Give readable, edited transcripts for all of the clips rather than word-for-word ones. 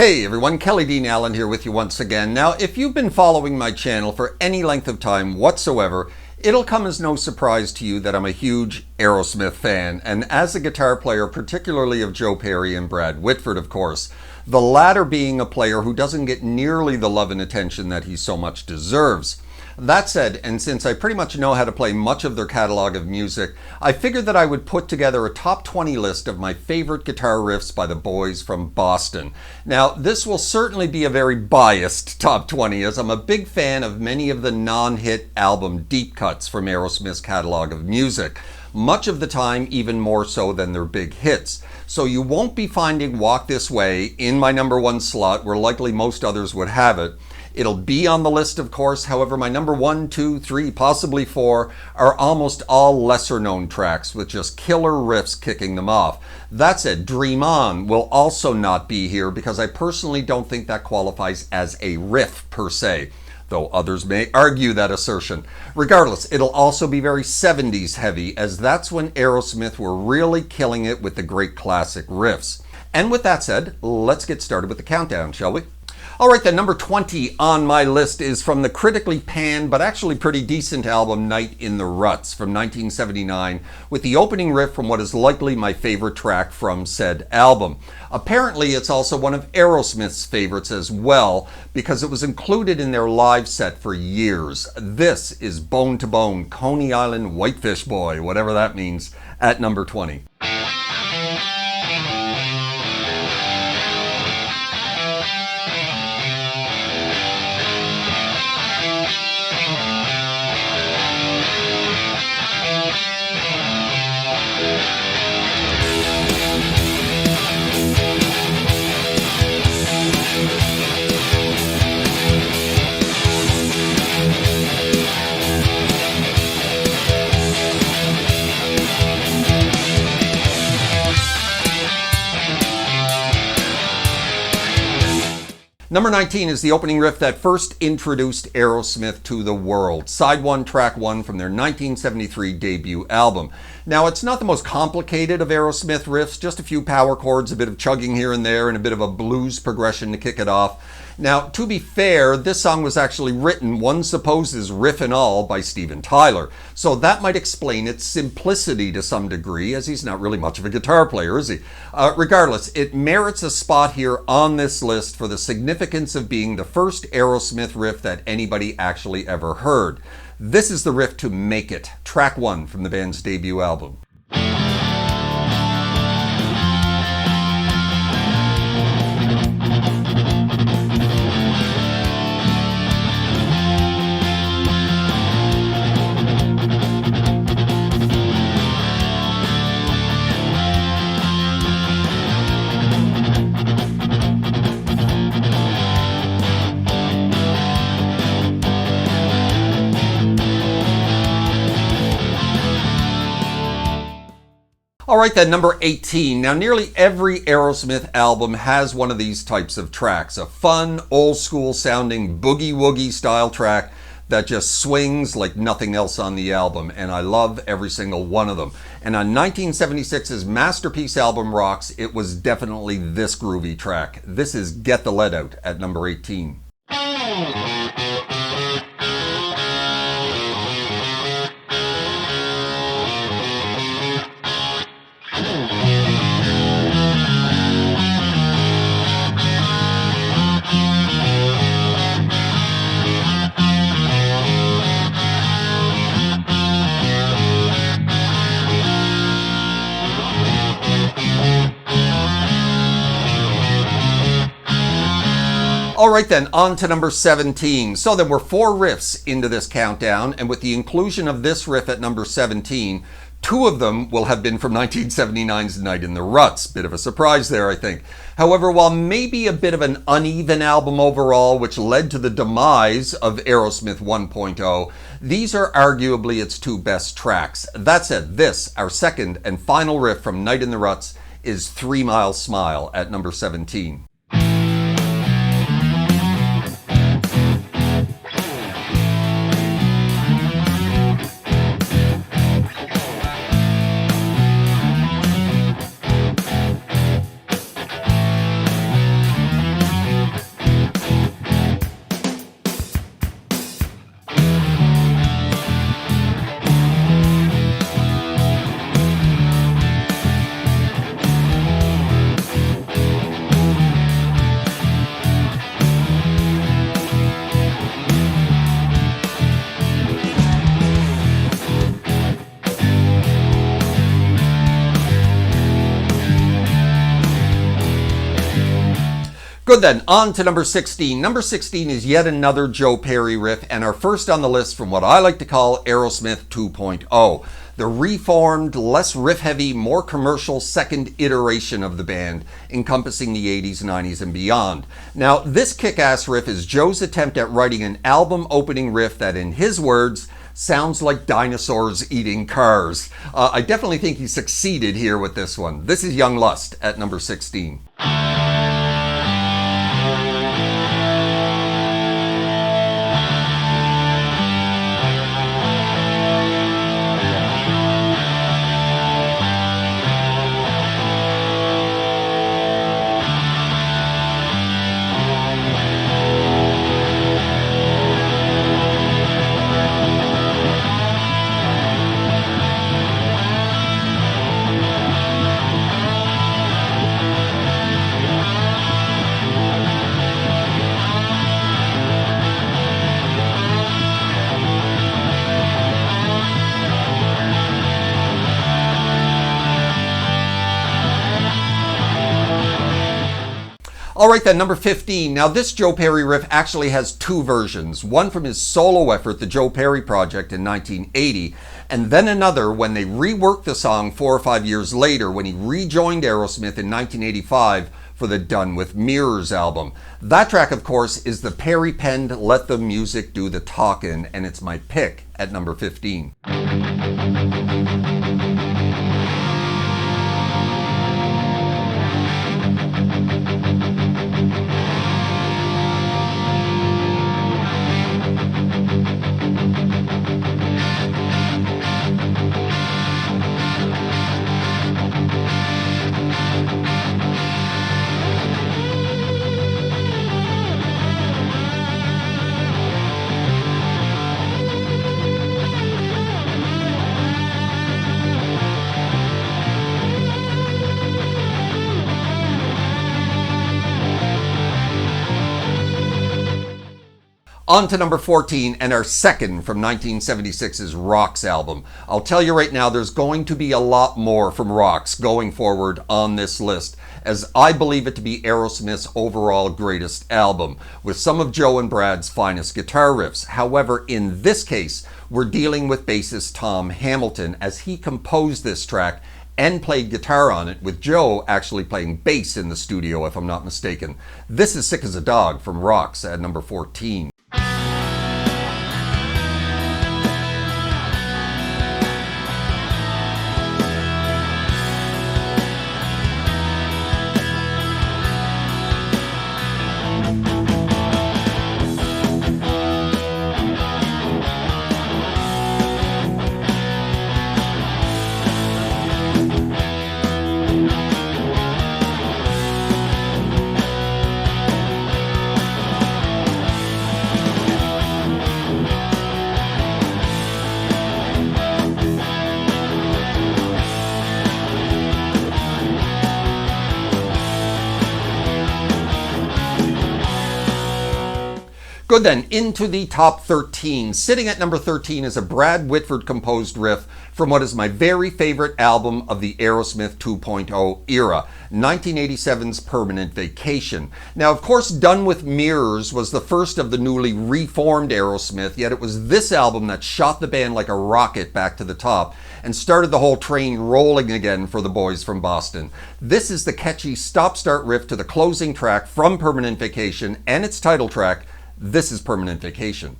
Hey everyone, Kelly Dean Allen here with you once again. Now, if you've been following my channel for any length of time whatsoever, it'll come as no surprise to you that I'm a huge Aerosmith fan, and as a guitar player, particularly of Joe Perry and Brad Whitford, of course, the latter being a player who doesn't get nearly the love and attention that he so much deserves. That said, and since I pretty much know how to play much of their catalog of music, I figured that I would put together a top 20 list of my favorite guitar riffs by the boys from Boston. Now, this will certainly be a very biased top 20, as I'm a big fan of many of the non-hit album deep cuts from Aerosmith's catalog of music. Much of the time, even more so than their big hits. So you won't be finding Walk This Way in my number one slot, where likely most others would have it. It'll be on the list, of course. However, my number 1, 2, 3, possibly 4 are almost all lesser known tracks with just killer riffs kicking them off. That said, Dream On will also not be here because I personally don't think that qualifies as a riff per se, though others may argue that assertion. Regardless, it'll also be very 70s heavy, as that's when Aerosmith were really killing it with the great classic riffs. And with that said, let's get started with the countdown, shall we? Alright, then number 20 on my list is from the critically panned but actually pretty decent album Night in the Ruts from 1979, with the opening riff from what is likely my favorite track from said album. Apparently it's also one of Aerosmith's favorites as well, because it was included in their live set for years. This is Bone to Bone, Coney Island Whitefish Boy, whatever that means, at number 20. Number 19 is the opening riff that first introduced Aerosmith to the world. Side 1, track 1 from their 1973 debut album. Now, it's not the most complicated of Aerosmith riffs, just a few power chords, a bit of chugging here and there, and a bit of a blues progression to kick it off. Now, to be fair, this song was actually written, one supposes riff and all, by Steven Tyler. So that might explain its simplicity to some degree, as he's not really much of a guitar player, is he? Regardless, it merits a spot here on this list for the significance of being the first Aerosmith riff that anybody actually ever heard. This is the riff to Make It, track 1 from the band's debut album. Alright then, number 18. Now, nearly every Aerosmith album has one of these types of tracks. A fun, old-school sounding boogie-woogie style track that just swings like nothing else on the album, and I love every single one of them. And on 1976's masterpiece album Rocks, it was definitely this groovy track. This is Get the Lead Out at number 18. Alright then, on to number 17. So there were 4 riffs into this countdown, and with the inclusion of this riff at number 17, 2 of them will have been from 1979's Night in the Ruts. Bit of a surprise there, I think. However, while maybe a bit of an uneven album overall, which led to the demise of Aerosmith 1.0, these are arguably its 2 best tracks. That said, this, our second and final riff from Night in the Ruts, is 3 Mile Smile at number 17. Good then, on to number 16. Number 16 is yet another Joe Perry riff, and our first on the list from what I like to call Aerosmith 2.0. The reformed, less riff-heavy, more commercial second iteration of the band, encompassing the 80s, 90s, and beyond. Now, this kick-ass riff is Joe's attempt at writing an album-opening riff that, in his words, sounds like dinosaurs eating cars. I definitely think he succeeded here with this one. This is Young Lust at number 16. Alright then, number 15. Now this Joe Perry riff actually has two versions. One from his solo effort, the Joe Perry Project in 1980, and then another when they reworked the song 4 or 5 years later when he rejoined Aerosmith in 1985 for the Done With Mirrors album. That track, of course, is the Perry-penned Let the Music Do the Talkin', and it's my pick at number 15. On to number 14, and our second from 1976's Rocks album. I'll tell you right now, there's going to be a lot more from Rocks going forward on this list, as I believe it to be Aerosmith's overall greatest album, with some of Joe and Brad's finest guitar riffs. However, in this case, we're dealing with bassist Tom Hamilton, as he composed this track and played guitar on it, with Joe actually playing bass in the studio, if I'm not mistaken. This is Sick as a Dog from Rocks at number 14. Good then, into the top 13. Sitting at number 13 is a Brad Whitford composed riff from what is my very favorite album of the Aerosmith 2.0 era, 1987's Permanent Vacation. Now, of course, Done With Mirrors was the first of the newly reformed Aerosmith, yet it was this album that shot the band like a rocket back to the top and started the whole train rolling again for the boys from Boston. This is the catchy stop-start riff to the closing track from Permanent Vacation and its title track. This is Permanent Vacation.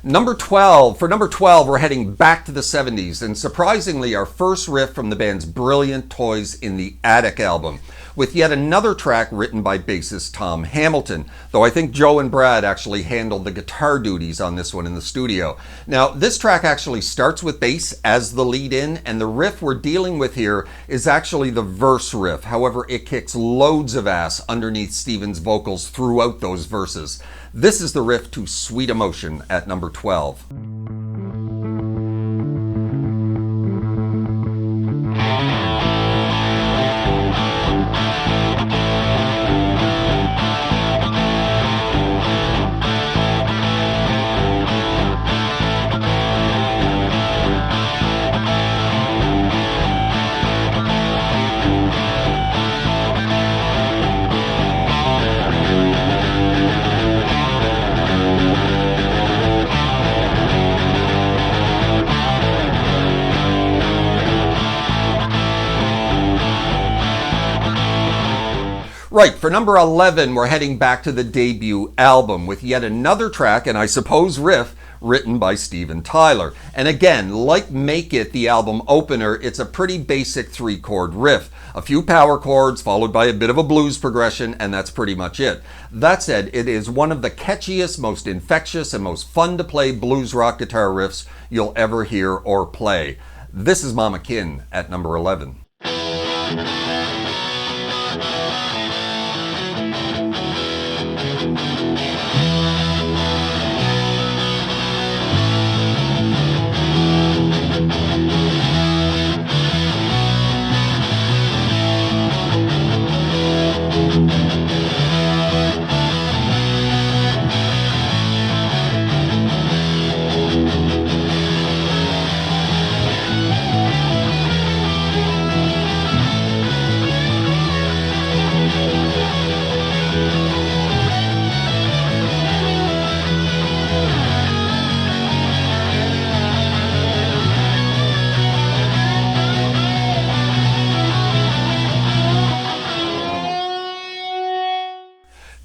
Number 12. For number 12, we're heading back to the 70s, and surprisingly, our first riff from the band's brilliant Toys in the Attic album, with yet another track written by bassist Tom Hamilton, though I think Joe and Brad actually handled the guitar duties on this one in the studio. Now, this track actually starts with bass as the lead-in, and the riff we're dealing with here is actually the verse riff. However, it kicks loads of ass underneath Steven's vocals throughout those verses. This is the riff to Sweet Emotion at number 12. Right, for number 11, we're heading back to the debut album with yet another track, and I suppose riff, written by Steven Tyler. And again, like Make It, the album opener, it's a pretty basic 3-chord riff. A few power chords followed by a bit of a blues progression, and that's pretty much it. That said, it is one of the catchiest, most infectious, and most fun to play blues rock guitar riffs you'll ever hear or play. This is Mama Kin at number 11.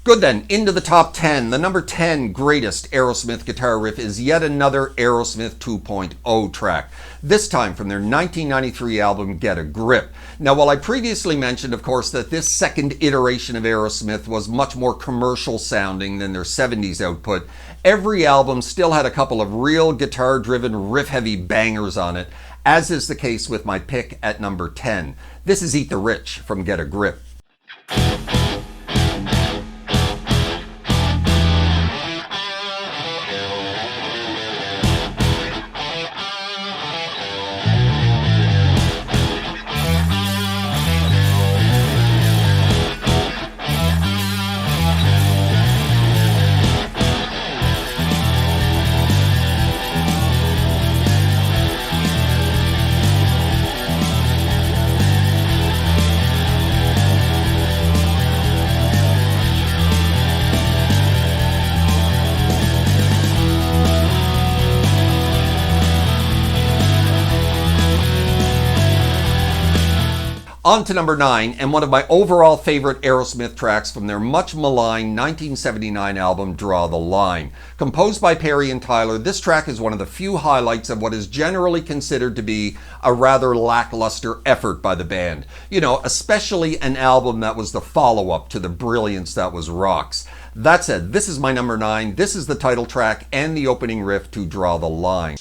Good then, into the top 10. The number 10 greatest Aerosmith guitar riff is yet another Aerosmith 2.0 track, this time from their 1993 album Get a Grip. Now, while I previously mentioned, of course, that this second iteration of Aerosmith was much more commercial sounding than their 70s output, every album still had a couple of real guitar-driven, riff-heavy bangers on it, as is the case with my pick at number 10. This is Eat the Rich from Get a Grip. On to number 9, and one of my overall favorite Aerosmith tracks from their much maligned 1979 album, Draw the Line. Composed by Perry and Tyler, this track is one of the few highlights of what is generally considered to be a rather lackluster effort by the band. You know, especially an album that was the follow-up to the brilliance that was Rocks. That said, this is my number 9. This is the title track and the opening riff to Draw the Line.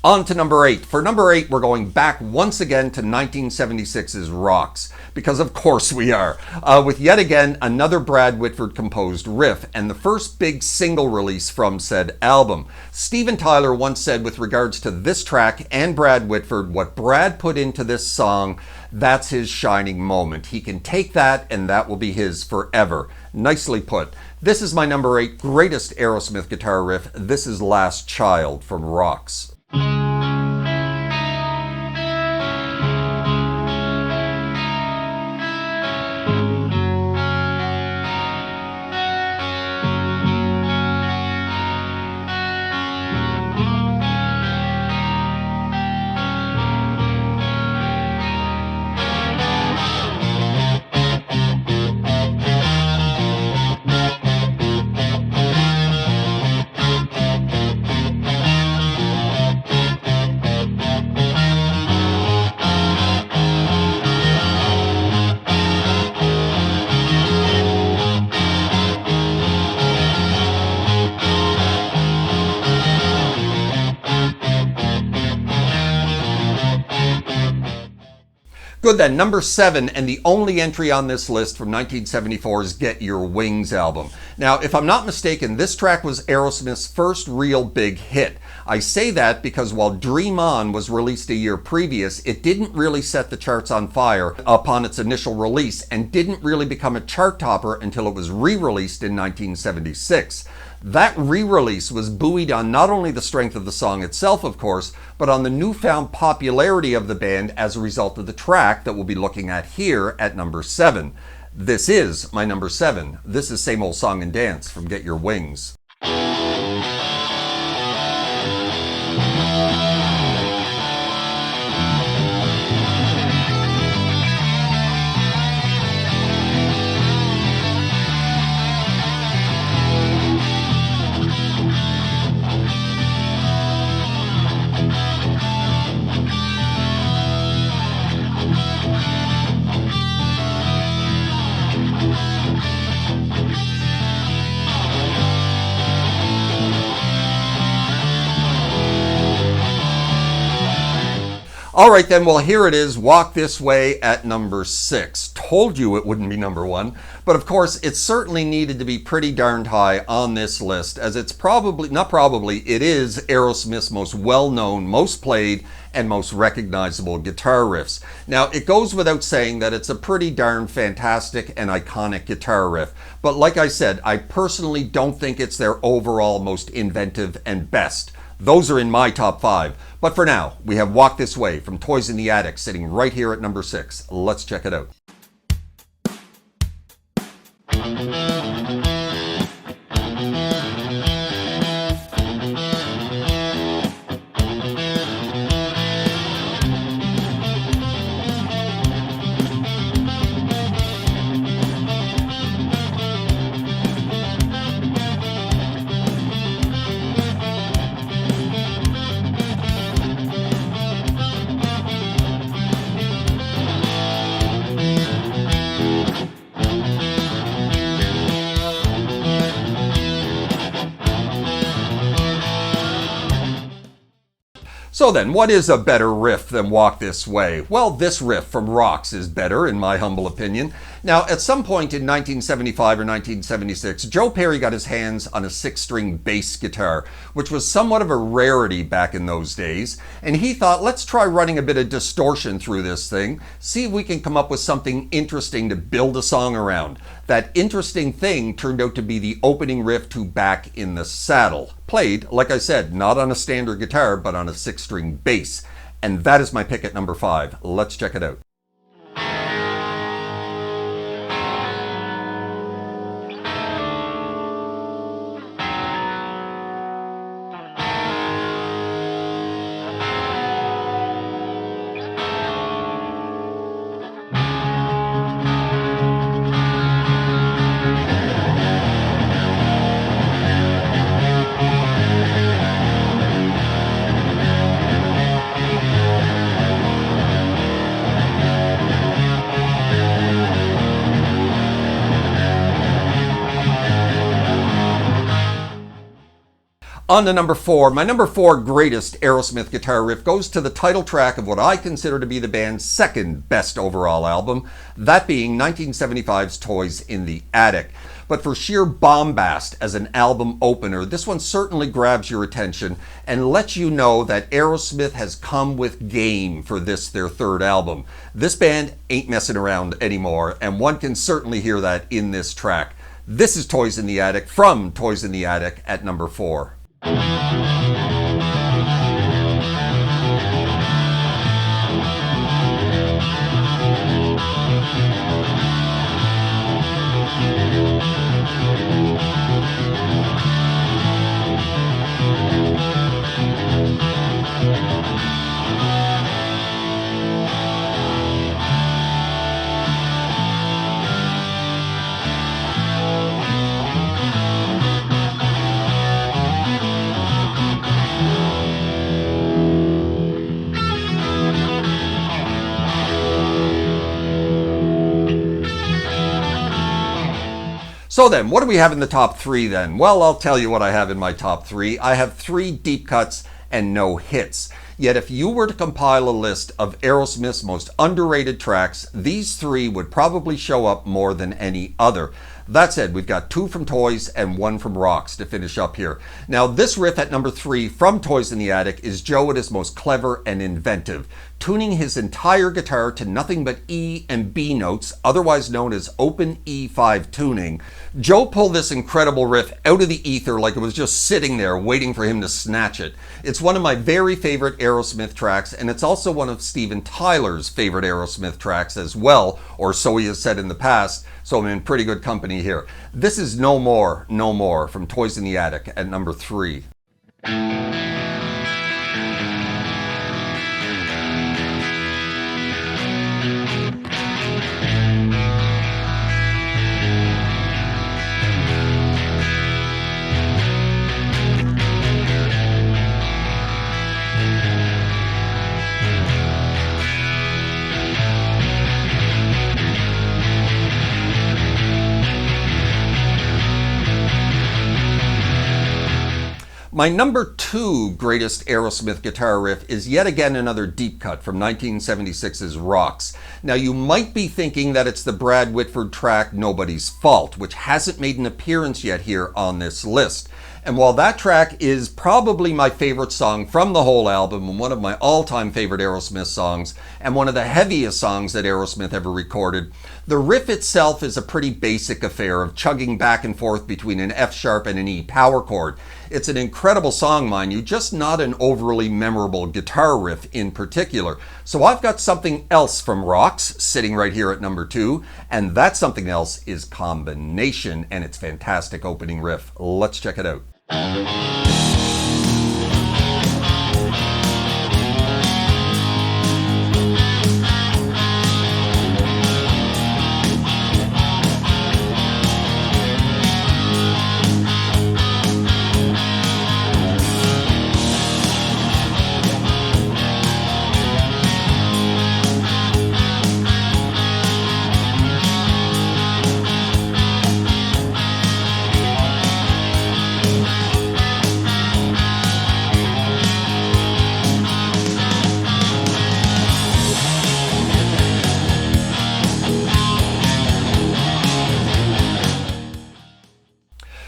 On to number 8. For number 8, we're going back once again to 1976's Rocks, because of course we are, with yet again another Brad Whitford composed riff, and the first big single release from said album. Steven Tyler once said with regards to this track and Brad Whitford, what Brad put into this song, that's his shining moment. He can take that and that will be his forever. Nicely put. This is my number 8 greatest Aerosmith guitar riff. This is Last Child from Rocks. Good then, number 7, and the only entry on this list from 1974's Get Your Wings album. Now, if I'm not mistaken, this track was Aerosmith's first real big hit. I say that because while Dream On was released a year previous, it didn't really set the charts on fire upon its initial release and didn't really become a chart topper until it was re-released in 1976. That re-release was buoyed on not only the strength of the song itself, of course, but on the newfound popularity of the band as a result of the track that we'll be looking at here at number 7. This is my number 7. This is Same Old Song and Dance from Get Your Wings. All right then, well here it is, Walk This Way at number 6. Told you it wouldn't be number 1, but of course it certainly needed to be pretty darned high on this list, as it's it is Aerosmith's most well-known, most played, and most recognizable guitar riffs. Now, it goes without saying that it's a pretty darn fantastic and iconic guitar riff, but like I said, I personally don't think it's their overall most inventive and best. Those are in my top 5. But for now, we have Walk This Way from Toys in the Attic sitting right here at number 6. Let's check it out. So then, what is a better riff than Walk This Way? Well, this riff from Rocks is better, in my humble opinion. Now, at some point in 1975 or 1976, Joe Perry got his hands on a 6-string bass guitar, which was somewhat of a rarity back in those days, and he thought, let's try running a bit of distortion through this thing, see if we can come up with something interesting to build a song around. That interesting thing turned out to be the opening riff to Back in the Saddle, played, like I said, not on a standard guitar, but on a 6-string bass. And that is my pick at number 5. Let's check it out. On to number 4. My number 4 greatest Aerosmith guitar riff goes to the title track of what I consider to be the band's second best overall album, that being 1975's Toys in the Attic. But for sheer bombast as an album opener, this one certainly grabs your attention and lets you know that Aerosmith has come with game for this, their third album. This band ain't messing around anymore, and one can certainly hear that in this track. This is Toys in the Attic from Toys in the Attic at number 4. So then, what do we have in the top 3 then? Well, I'll tell you what I have in my top 3. I have 3 deep cuts and no hits. Yet if you were to compile a list of Aerosmith's most underrated tracks, these three would probably show up more than any other. That said, we've got 2 from Toys and 1 from Rocks to finish up here. Now, this riff at number 3 from Toys in the Attic is Joe at his most clever and inventive, tuning his entire guitar to nothing but E and B notes, otherwise known as open E5 tuning. Joe pulled this incredible riff out of the ether like it was just sitting there waiting for him to snatch it. It's one of my very favorite Aerosmith tracks, and it's also one of Steven Tyler's favorite Aerosmith tracks as well, or so he has said in the past, so I'm in pretty good company here. This is No More, No More from Toys in the Attic at number 3. My number 2 greatest Aerosmith guitar riff is yet again another deep cut from 1976's Rocks. Now you might be thinking that it's the Brad Whitford track Nobody's Fault, which hasn't made an appearance yet here on this list. And while that track is probably my favorite song from the whole album and one of my all-time favorite Aerosmith songs and one of the heaviest songs that Aerosmith ever recorded, the riff itself is a pretty basic affair of chugging back and forth between an F sharp and an E power chord. It's an incredible song, mind you, just not an overly memorable guitar riff in particular. So I've got something else from Rocks sitting right here at number 2, and that something else is Combination and its fantastic opening riff. Let's check it out.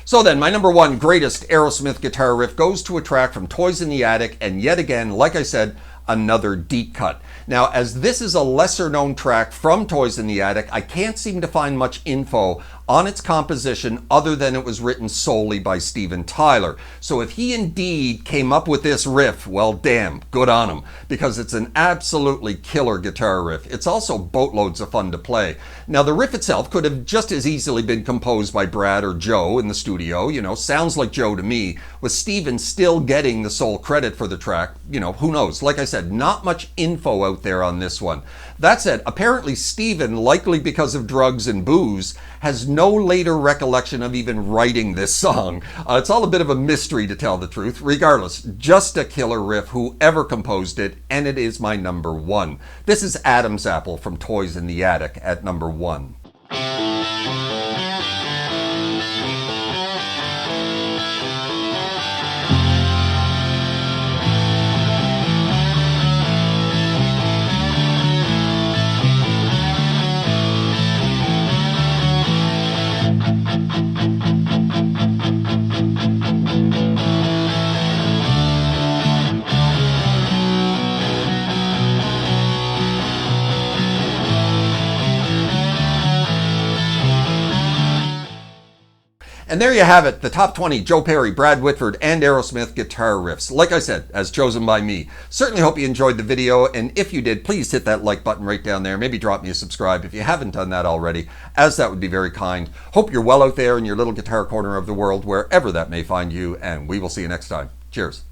So then, my number 1 greatest Aerosmith guitar riff goes to a track from Toys in the Attic, and yet again, like I said, another deep cut. Now, as this is a lesser known track from Toys in the Attic, I can't seem to find much info on its composition other than it was written solely by Steven Tyler. So if he indeed came up with this riff, well damn, good on him, because it's an absolutely killer guitar riff. It's also boatloads of fun to play. Now the riff itself could have just as easily been composed by Brad or Joe in the studio, you know, sounds like Joe to me, with Steven still getting the sole credit for the track, you know, who knows. Like I said, not much info out there on this one. That said, apparently Steven, likely because of drugs and booze, has no later recollection of even writing this song. It's all a bit of a mystery, to tell the truth. Regardless, just a killer riff, whoever composed it, and it is my number 1. This is Adam's Apple from Toys in the Attic at number 1. And there you have it, the top 20 Joe Perry, Brad Whitford, and Aerosmith guitar riffs. Like I said, as chosen by me. Certainly hope you enjoyed the video, and if you did, please hit that like button right down there. Maybe drop me a subscribe if you haven't done that already, as that would be very kind. Hope you're well out there in your little guitar corner of the world, wherever that may find you, and we will see you next time. Cheers.